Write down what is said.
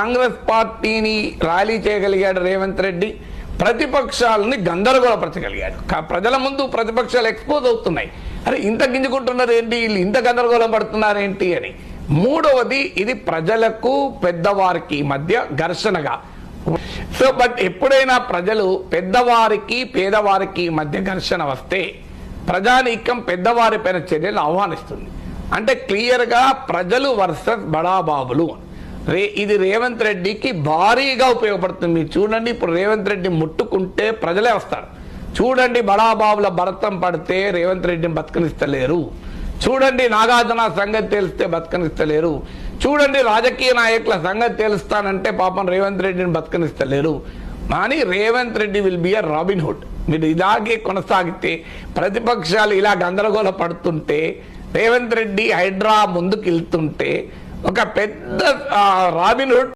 కాంగ్రెస్ పార్టీని ర్యాలీ చేయగలిగాడు రేవంత్ రెడ్డి. ప్రతిపక్షాలని గందరగోళపరచగలిగాడు. ప్రజల ముందు ప్రతిపక్షాలు ఎక్స్పోజ్ అవుతున్నాయి. అరే ఇంత గింజుకుంటున్నారు ఏంటి, వీళ్ళు ఇంత గందరగోళం పడుతున్నారు ఏంటి అని. మూడవది, ఇది ప్రజలకు పెద్దవారికి మధ్య ఘర్షణగా. సో బట్ ఎప్పుడైనా ప్రజలు పెద్దవారికి పేదవారికి మధ్య ఘర్షణ వస్తే ప్రజానీకం పెద్దవారి పైన చర్యలు ఆహ్వానిస్తుంది. అంటే క్లియర్గా ప్రజలు వర్సెస్ బడాబాబులు. ఇది రేవంత్ రెడ్డికి భారీగా ఉపయోగపడుతుంది. మీరు చూడండి, ఇప్పుడు రేవంత్ రెడ్డి ముట్టుకుంటే ప్రజలే వస్తారు. చూడండి, బడాబాబుల భరతం పడితే రేవంత్ రెడ్డిని బతకనిస్తలేరు. చూడండి, నాగార్జున సంగతి తెలిస్తే బతకనిస్తలేరు. చూడండి, రాజకీయ నాయకుల సంగతి తెలుస్తానంటే పాపం రేవంత్ రెడ్డిని బతకనిస్తలేరు. కానీ Revanth Reddy will be a robin hood. మీరు ఇలాగే కొనసాగితే, ప్రతిపక్షాలు ఇలా గందరగోళ పడుతుంటే, రేవంత్ రెడ్డి హైడ్రా ముందుకు వెళ్తుంటే ఒక పెద్ద రాబిన్ హుడ్